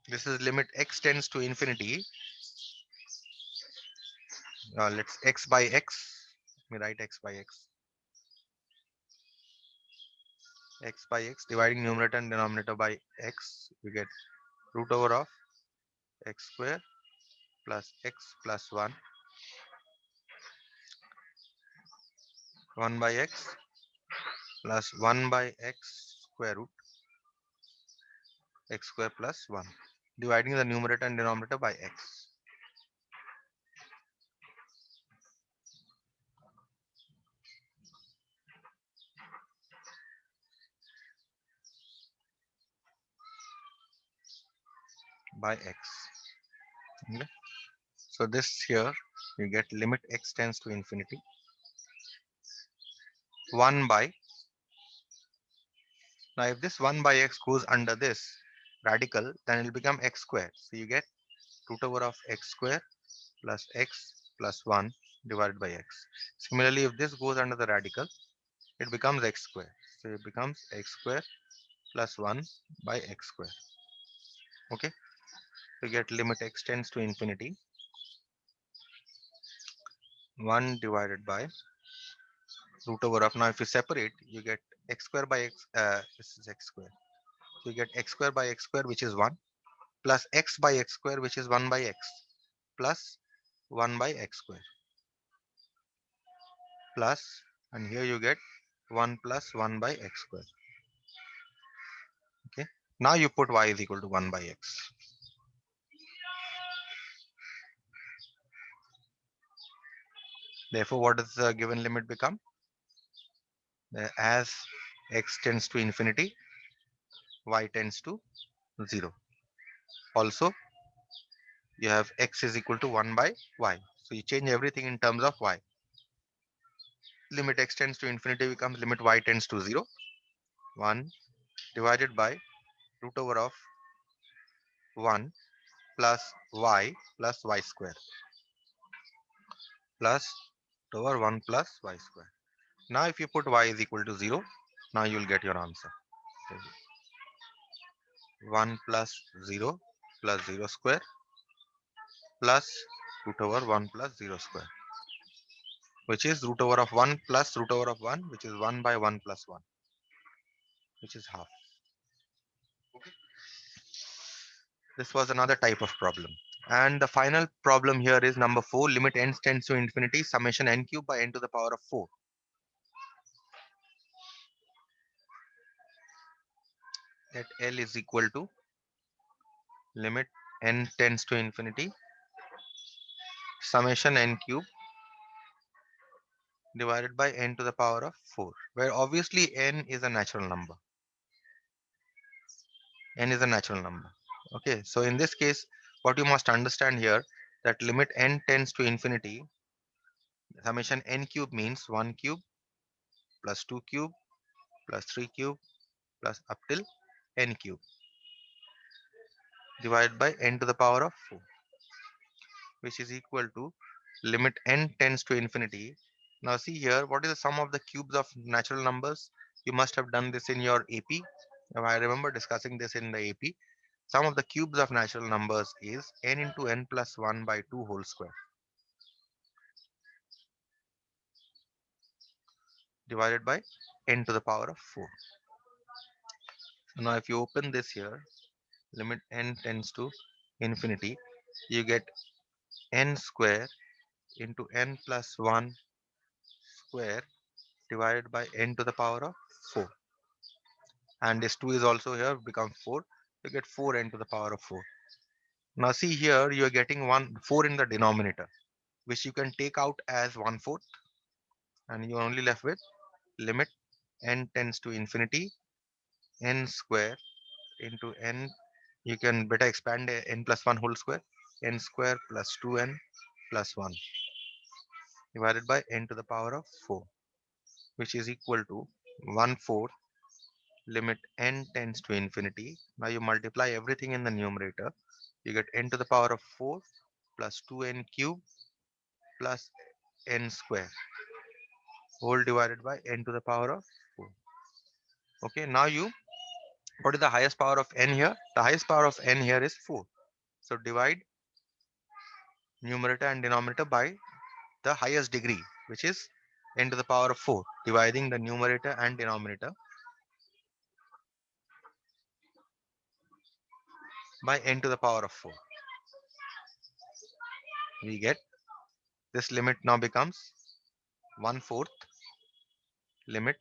This is limit x tends to infinity. Let's x by x. Let me write x by x. X by x, dividing numerator and denominator by x, we get root over of x square plus x plus 1 by x plus 1 by x square root x square plus 1, dividing the numerator and denominator by x. By x. Okay. So this here you get limit x tends to infinity 1 by. Now if this 1 by x goes under this radical, then it will become x square. So you get root over of x square plus x plus 1 divided by x. Similarly, if this goes under the radical, it becomes x square. So it becomes x square plus 1 by x square. Okay. So you get limit x tends to infinity 1 divided by root over of. Now if you separate, you get x square by x. This is x square. So you get x square by x square, which is 1, plus x by x square, which is 1 by x, plus 1 by x square, plus, and here you get 1 plus 1 by x square. Okay. Now you put y is equal to 1 by x. Therefore, what does the given limit become? As x tends to infinity, y tends to 0. Also, you have x is equal to 1 by y. So you change everything in terms of y. Limit x tends to infinity becomes limit y tends to 0. 1 divided by root over of 1 plus y square plus root over 1 plus y square. Now if you put y is equal to 0, now you will get your answer. 1 plus 0 plus 0 square plus root over 1 plus 0 square, which is root over of 1 plus root over of 1, which is 1 by 1 plus 1, which is half. Okay. This was another type of problem. And the final problem here is number 4, limit n tends to infinity, summation n cube by n to the power of 4. Let L is equal to limit n tends to infinity, summation n cube divided by n to the power of 4, where obviously n is a natural number. N is a natural number. Okay, so in this case, what you must understand here, that limit n tends to infinity, summation n cube means 1 cube plus 2 cube plus 3 cube plus up till n cube divided by n to the power of 4, which is equal to limit n tends to infinity. Now see here, what is the sum of the cubes of natural numbers? You must have done this in your AP. Now, I remember discussing this in the AP. Sum of the cubes of natural numbers is n into n plus 1 by 2 whole square divided by n to the power of 4. So now if you open this here, limit n tends to infinity, you get n square into n plus 1 square divided by n to the power of 4. And this 2 is also here, become 4. You get 4n to the power of 4. Now see here, you are getting 4 in the denominator, which you can take out as 1/4, and you are only left with limit n tends to infinity, n square into n. You can better expand n plus 1 whole square, n square plus 2n plus 1 divided by n to the power of 4, which is equal to 1/4 limit n tends to infinity. Now you multiply everything in the numerator. You get n to the power of 4 plus 2n cube plus n square whole divided by n to the power of 4. Okay, now you What is the highest power of n here? The highest power of n here is 4. So divide numerator and denominator by the highest degree, which is n to the power of 4. Dividing the numerator and denominator by n to the power of 4. We get this limit now becomes 1/4 limit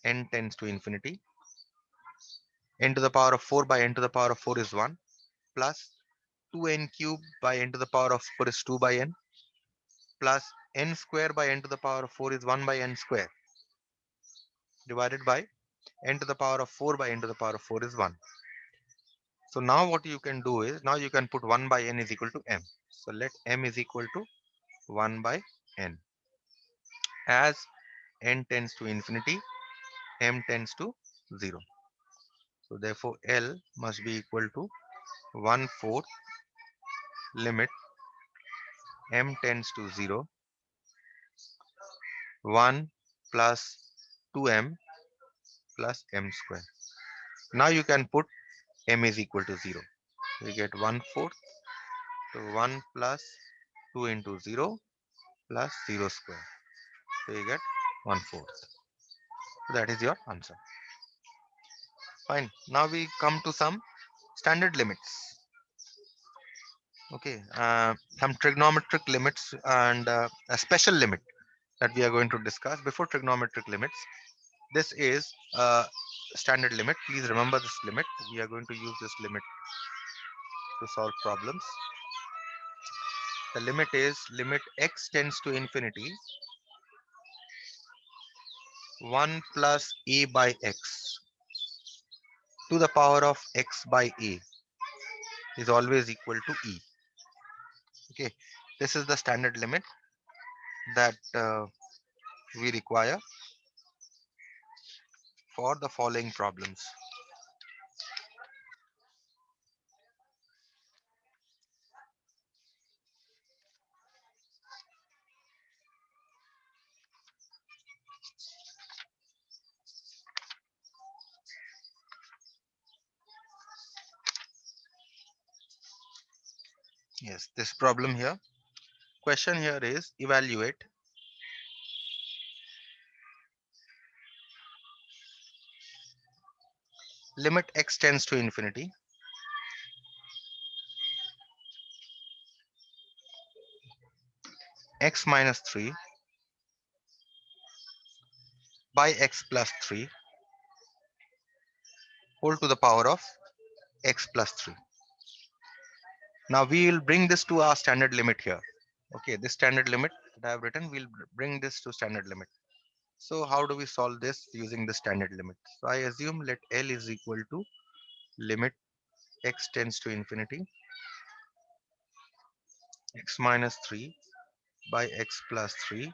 n tends to infinity. N to the power of 4 by n to the power of 4 is 1 plus 2n cubed by n to the power of 4 is 2 by n plus n square by n to the power of 4 is 1 by n square divided by n to the power of 4 by n to the power of 4 is 1. So now what you can do is, now you can put 1 by n is equal to m. So let m is equal to 1 by n. As n tends to infinity, m tends to 0. So therefore L must be equal to 1/4 limit m tends to 0, 1 plus 2m plus m square. Now you can put m is equal to 0. We get 1/4 to 1 plus 2 into 0 plus 0 square. So you get 1/4. So that is your answer. Fine. Now we come to some standard limits. Okay. Some trigonometric limits and a special limit that we are going to discuss before trigonometric limits. This is a standard limit. Please remember this limit. We are going to use this limit to solve problems. The limit is limit x tends to infinity 1 plus a by x to the power of x by a is always equal to e. Okay, this is the standard limit that we require for the following problems. Yes, this problem here. Question here is evaluate limit x tends to infinity x minus 3 by x plus 3 whole to the power of x plus 3. Now we will bring this to our standard limit here. Okay, this standard limit that I have written, we'll bring this to standard limit. So how do we solve this using the standard limit? So I assume let L is equal to limit x tends to infinity x minus 3 by x plus 3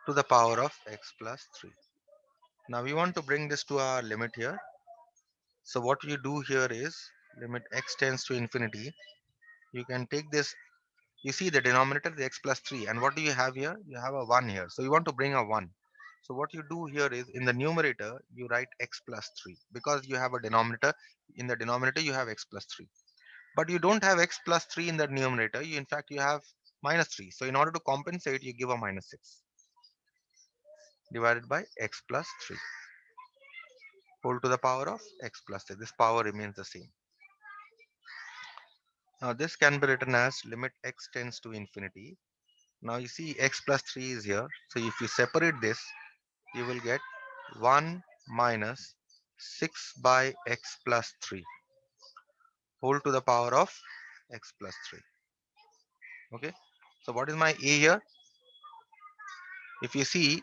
to the power of x plus 3. Now we want to bring this to our limit here. So what you do here is limit x tends to infinity. You can take this, you see the denominator the x plus 3, and what do you have here? You have a 1 here. So you want to bring a 1. So what you do here is in the numerator you write x plus 3 because you have a denominator. In the denominator you have x plus 3, but you don't have x plus 3 in the numerator. You in fact you have minus 3. So in order to compensate you give a minus 6 divided by x plus 3 whole to the power of x plus 3. This power remains the same. Now this can be written as limit x tends to infinity. Now you see x plus 3 is here. So if you separate this, you will get 1 minus 6 by x plus 3 whole to the power of x plus 3. Okay. So what is my a here? If you see,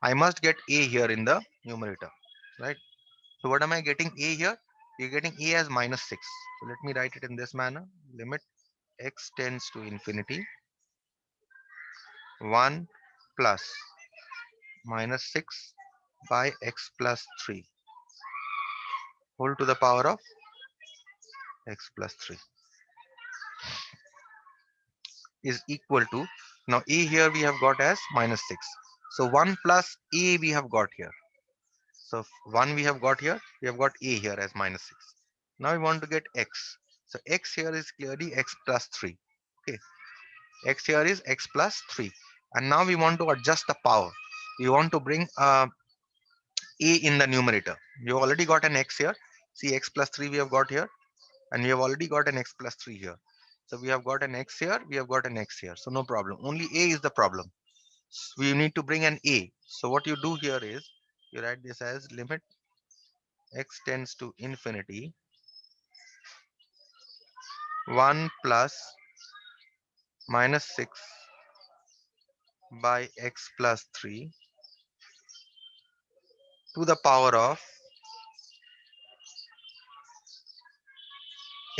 I must get a here in the numerator, right? So what am I getting a here? You're getting a as minus 6. So let me write it in this manner. Limit x tends to infinity 1 plus minus 6 by x plus 3 whole to the power of x plus 3 is equal to, now a here we have got as minus 6. So 1 plus a we have got here. So 1 we have got here, we have got a here as minus 6. Now we want to get x. So x here is clearly x plus 3. Okay, x here is x plus 3. And now we want to adjust the power. We want to bring a in the numerator. We have already got an x here. See, x plus 3 we have got here, and we have already got an x plus 3 here. So we have got an x here, we have got an x here. So no problem. Only a is the problem. We need to bring an a. So what you do here is you write this as limit x tends to infinity 1 plus minus 6 by x plus 3 to the power of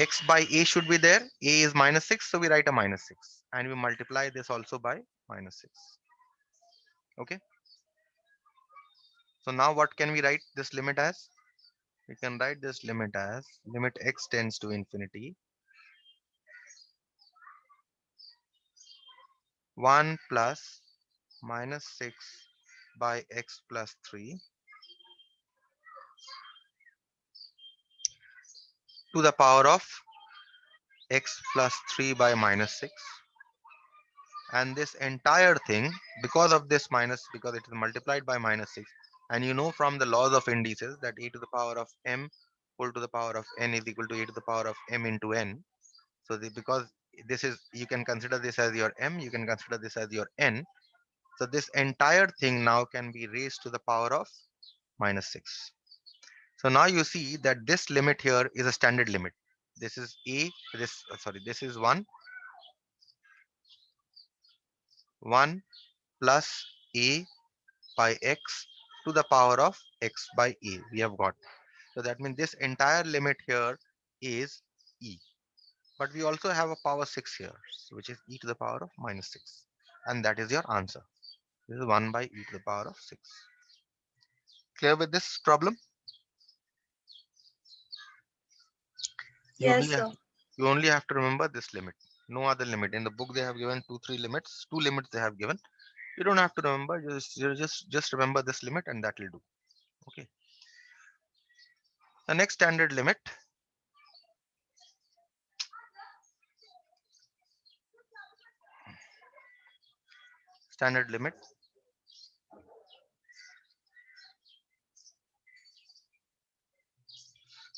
x by a should be there. A is minus 6, so we write a minus 6 and we multiply this also by minus 6. Okay, so now what can we write this limit as? We can write this limit as limit x tends to infinity 1 plus minus 6 by x plus 3 to the power of x plus 3 by minus 6. And this entire thing, because of this minus, because it is multiplied by minus 6, and you know from the laws of indices that a to the power of m whole to the power of n is equal to a to the power of m into n. So because this is, you can consider this as your m, you can consider this as your n. So this entire thing now can be raised to the power of minus 6. So now you see that this limit here is a standard limit. This is a, this is 1 plus a by x to the power of x by a we have got. So that means this entire limit here is e. But we also have a power 6 here, which is e to the power of minus 6. And that is your answer. This is 1 by e to the power of 6. Clear with this problem? You only Yes, have, sir. you only have to remember this limit. No other limit. In the book they have given 2, 3 limits. 2 limits they have given. You don't have to remember. Just remember this limit and that will do. Okay. The next standard limit.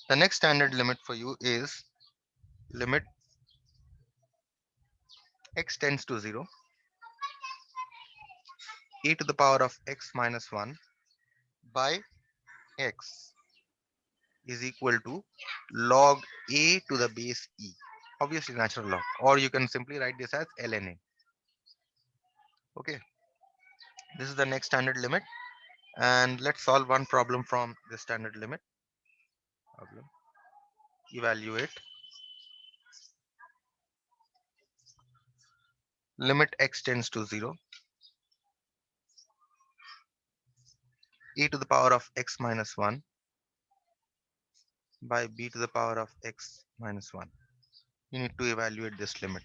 The next standard limit for you is limit x tends to 0, e to the power of x minus 1 by x is equal to log a to the base e. Obviously natural log, or you can simply write this as ln a. Okay, this is the next standard limit, and let's solve one problem from the standard limit. Problem. Evaluate limit x tends to 0, e to the power of x minus 1 by b to the power of x minus 1. You need to evaluate this limit.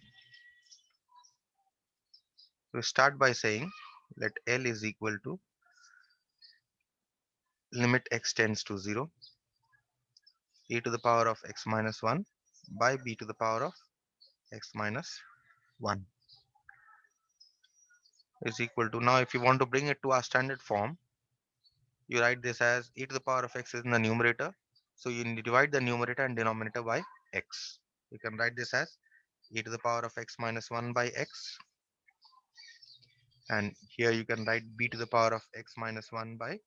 We start by saying let L is equal to limit x tends to 0, e to the power of x minus 1 by b to the power of x minus 1 is equal to, now if you want to bring it to our standard form, you write this as e to the power of x is in the numerator. So you divide the numerator and denominator by x. You can write this as e to the power of x minus 1 by x, and here you can write b to the power of x minus 1 by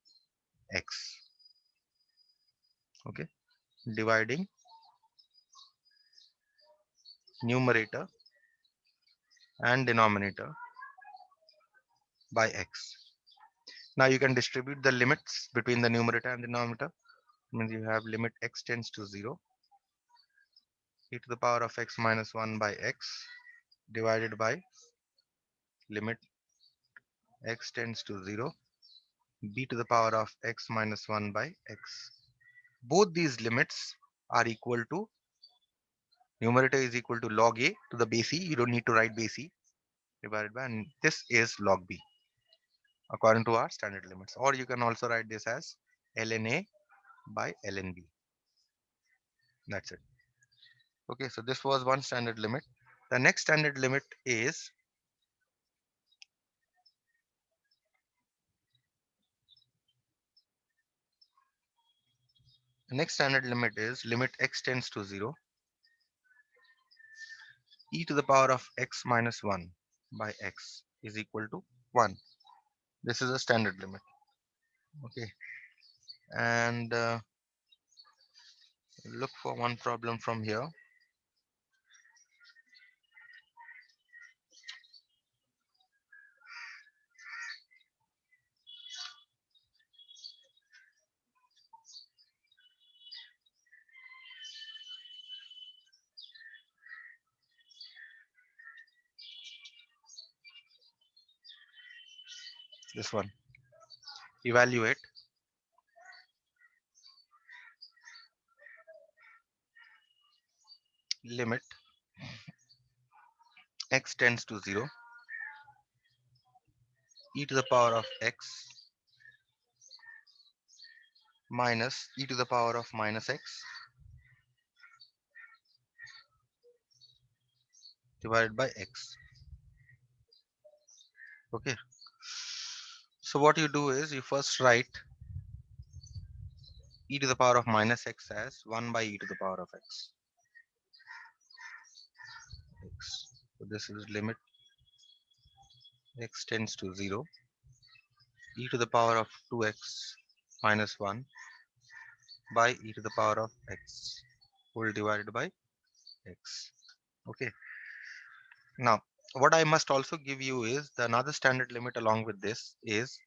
x. Okay, dividing numerator and denominator by x. Now you can distribute the limits between the numerator and denominator. Means you have limit x tends to 0, e to the power of x minus 1 by x divided by limit x tends to 0, b to the power of x minus 1 by x. Both these limits are equal to, numerator is equal to log a to the base e. You don't need to write base e, divided by, and this is log b according to our standard limits. Or you can also write this as ln A by ln B. That's it. Okay, so this was one standard limit. The next standard limit is limit x tends to 0, e to the power of x minus 1 by x is equal to 1. This is a standard limit. Okay, and look for one problem from here. This one. Evaluate limit x tends to 0, e to the power of x minus e to the power of minus x divided by x. Okay, so what you do is you first write e to the power of minus x as 1 by e to the power of x. So this is limit x tends to 0, e to the power of 2x minus 1 by e to the power of x whole divided by x. Okay, now what I must also give you is the another standard limit along with this is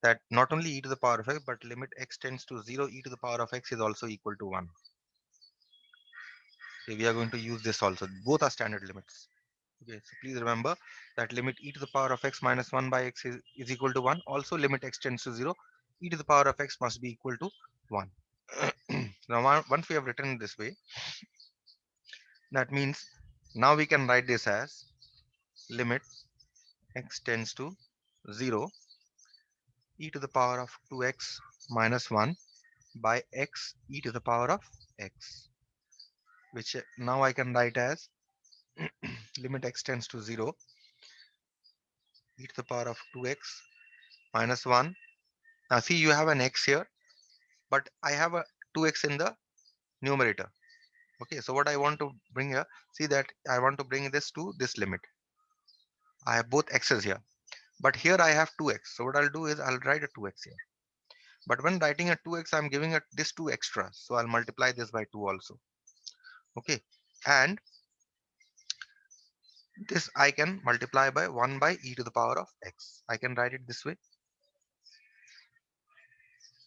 that not only e to the power of x, but limit x tends to 0, e to the power of x is also equal to 1. Okay, we are going to use this also. Both are standard limits. Okay, so please remember that limit e to the power of x minus 1 by x is equal to 1. Also limit x tends to 0, e to the power of x must be equal to 1. Now once we have written this way, that means now we can write this as limit x tends to 0, e to the power of 2x minus 1 by x e to the power of x, which now I can write as limit x tends to 0, e to the power of 2x minus 1. Now see, you have an x here, but I have a 2x in the numerator. Okay, so what I want to bring here, see that I want to bring this to this limit. I have both x's here, but here I have 2x. So what I'll do is I'll write a 2x here. But when writing a 2x, I'm giving it this 2 extra. So I'll multiply this by 2 also. Okay, and this I can multiply by 1 by e to the power of x. I can write it this way,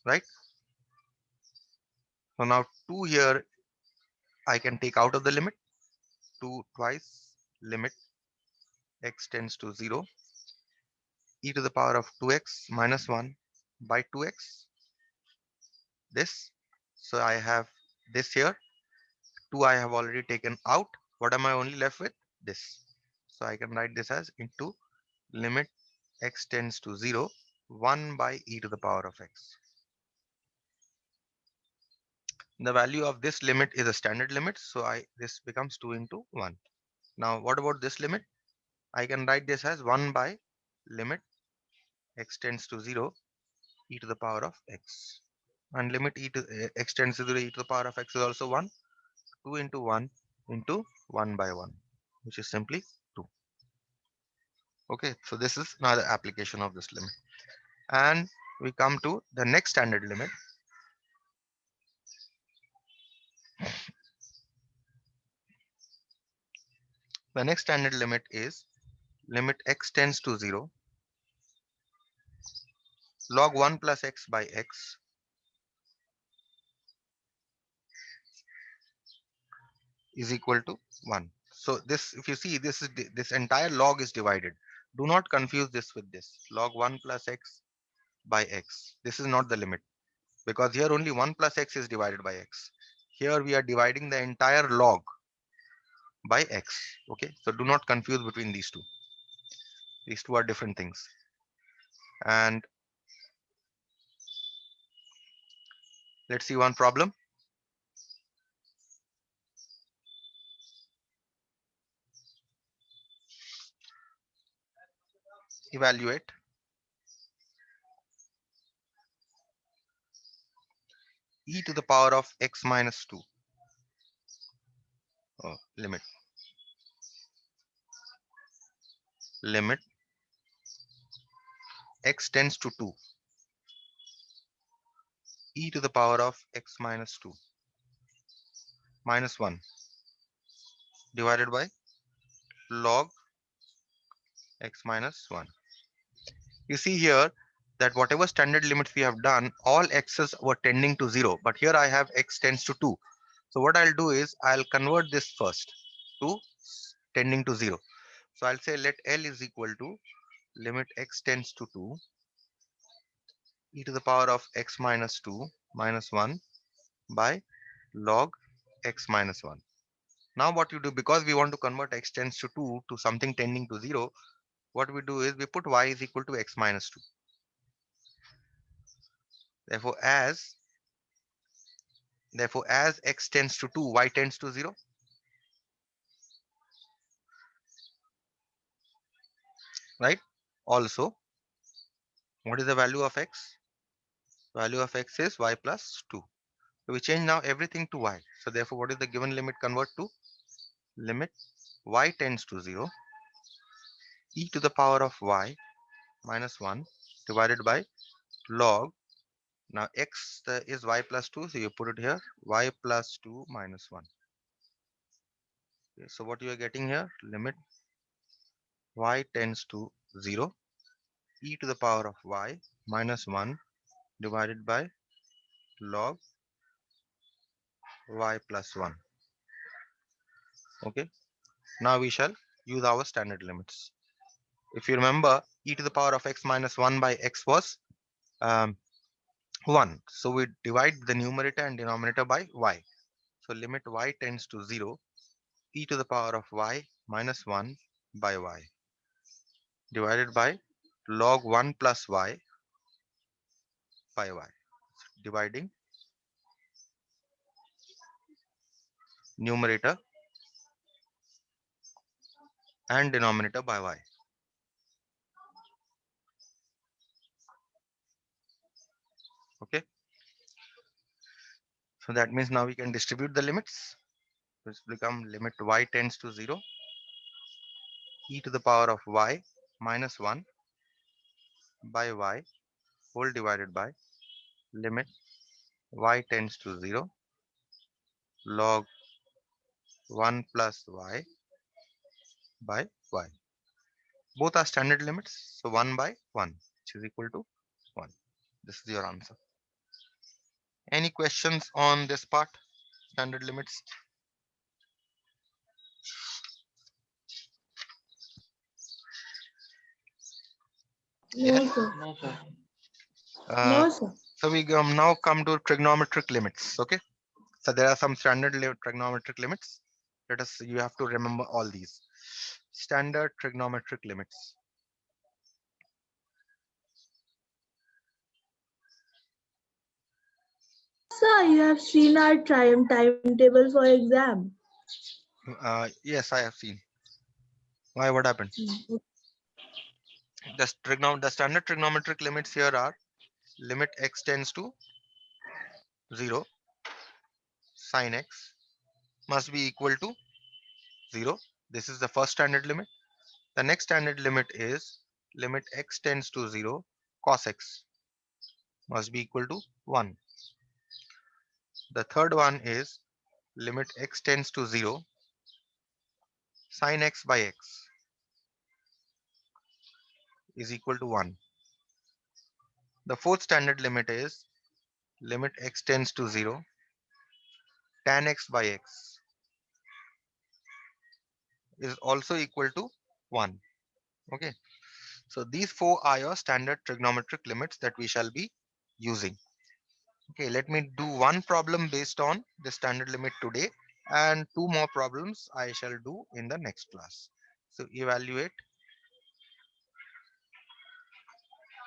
right? So now 2 here I can take out of the limit. 2 twice limit x tends to 0, e to the power of 2x minus 1 by 2x. This. So I have this here. 2 I have already taken out. What am I only left with? This. So I can write this as into limit x tends to 0, 1 by e to the power of x. The value of this limit is a standard limit, so this becomes 2 into 1. Now what about this limit? I can write this as 1 by limit x tends to 0, e to the power of x. And limit x tends to 0, e to the power of x is also 1. 2 into 1 into 1 by 1, which is simply 2. Okay, so this is another application of this limit. And we come to the next standard limit. The next standard limit is limit x tends to 0, log 1 plus x by x is equal to 1. So this, if you see, this entire log is divided. Do not confuse this with this. Log 1 plus x by x. This is not the limit, because here only 1 plus x is divided by x. Here we are dividing the entire log by x. Okay, so do not confuse between these two. These two are different things. And Let's see one problem. Evaluate e to the power of x minus 2. Limit x tends to 2, e to the power of x minus 2 minus 1 divided by log x minus 1. You see here that whatever standard limits we have done, all x's were tending to 0, but here I have x tends to 2. So what I'll do is I'll convert this first to tending to 0. So I'll say let L is equal to limit x tends to 2 e to the power of x minus 2 minus 1 by log x minus 1. Now what you do, because we want to convert x tends to 2 to something tending to 0, what we do is we put y is equal to x minus 2. Therefore, as x tends to 2, y tends to 0. Right? Also, what is the value of x? Value of x is y plus 2. So we change now everything to y. So therefore, what is the given limit convert to? Limit y tends to 0, e to the power of y minus 1 divided by log. Now x is y plus 2, so you put it here, y plus 2 minus 1. Okay, so what you are getting here, limit y tends to 0, e to the power of y minus 1 divided by log y plus 1. Okay, now we shall use our standard limits. If you remember, e to the power of x minus 1 by x was 1. So we divide the numerator and denominator by y. So limit y tends to 0, e to the power of y minus 1 by y divided by log 1 plus y by y. Dividing numerator and denominator by y. Okay. So that means now we can distribute the limits. This become limit y tends to 0, e to the power of y minus 1 by y whole divided by limit y tends to 0 log 1 plus y by y. Both are standard limits. So 1 by 1, which is equal to 1. This is your answer. Any questions on this part? Standard limits? Yes. No, sir. No, sir. Uh, No, sir. so we now come to trigonometric limits. Okay. So there are some standard trigonometric limits. Let us. You have to remember all these standard trigonometric limits. Sir, you have seen our timetable for exam. Yes, I have seen. Why? What happened? The standard trigonometric limits here are limit x tends to 0, sine x must be equal to 0. This is the first standard limit. The next standard limit is limit x tends to 0, cos x must be equal to 1. The third one is limit x tends to 0, sine x by x is equal to 1. The fourth standard limit is limit x tends to 0, tan x by x is also equal to 1. Okay. So these four are your standard trigonometric limits that we shall be using. Okay, let me do one problem based on the standard limit today, and two more problems I shall do in the next class. So evaluate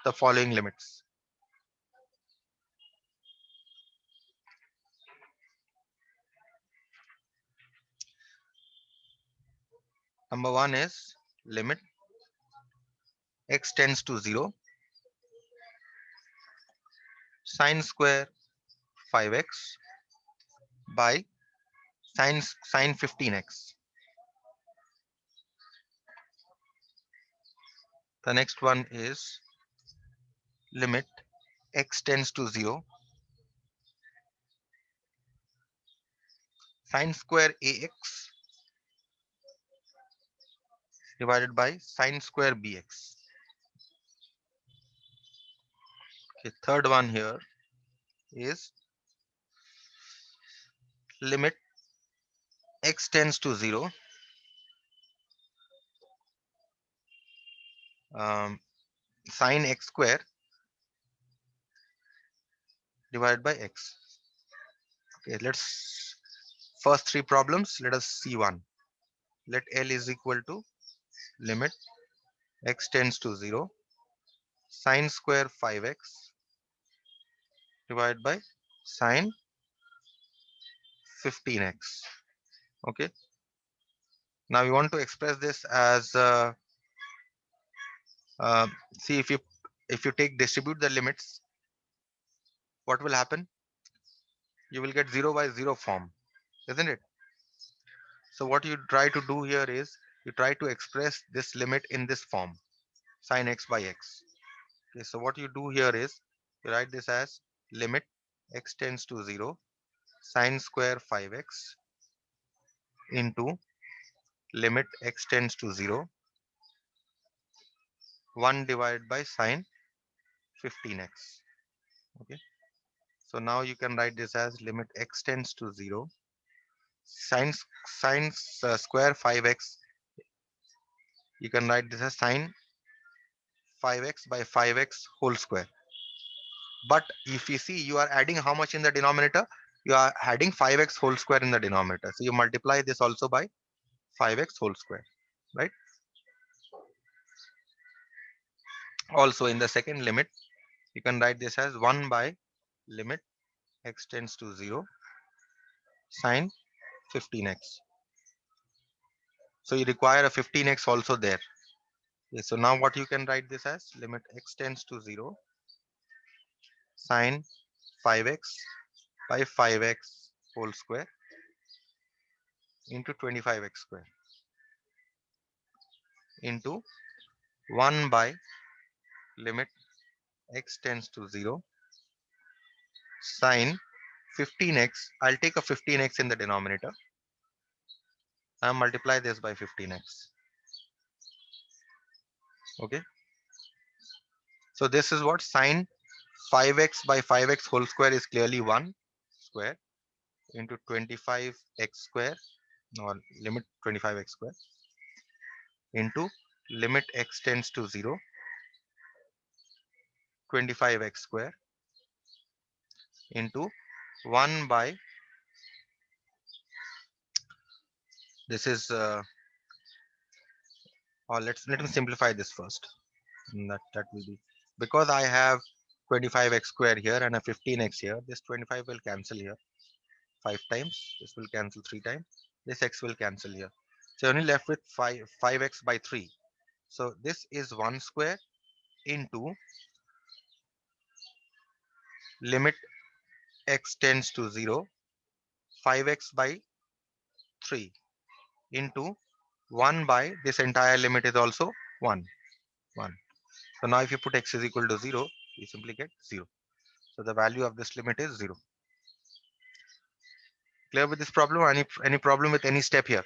the following limits. Number one is limit x tends to 0 sine square 5x by sine 15x. The next one is limit x tends to 0 sine square ax divided by sine square bx. Okay, third one here is limit x tends to 0 sine x square divided by x. Okay, let's first three problems. Let us see one. Let L is equal to limit x tends to 0 sine square 5x divided by sine 15x. Okay. Now we want to express this as uh, see if you distribute the limits, what will happen? You will get 0 by 0 form, isn't it? So what you try to do here is you try to express this limit in this form, sine x by x. Okay, so what you do here is you write this as limit x tends to 0 sine square 5x into limit x tends to 0 1 divided by sine 15x. Okay, so now you can write this as limit x tends to 0 sine square 5x. You can write this as sine 5x by 5x whole square. But if you see, you are adding how much in the denominator? You are adding 5x whole square in the denominator. So you multiply this also by 5x whole square, right? Also in the second limit, you can write this as 1 by limit x tends to 0 sine 15x. So you require a 15x also there. Okay, so now what you can write this as limit x tends to 0 sine 5x by 5x whole square into 25x square into 1 by limit x tends to 0 sine 15x. I'll take a 15x in the denominator and multiply this by 15x. Okay, so this is what sine 5x by 5x whole square is clearly 1 square into 25x square or limit 25x square into limit x tends to 0 25x square into 1 by this is or let me simplify this first. That will be, because I have 25x square here and a 15x here, this 25 will cancel here 5 times, this will cancel 3 times, this x will cancel here, so you're only left with 5x by 3. So this is 1 square into limit x tends to 0 5x by 3 into 1 by this entire limit is also 1 1. So now if you put x is equal to 0, you simply get 0. So the value of this limit is 0. Clear with this problem? Any problem with any step here?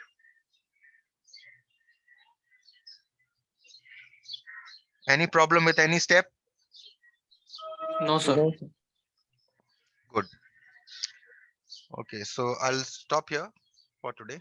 Any problem with any step? No, sir. Good. Okay, so I'll stop here for today.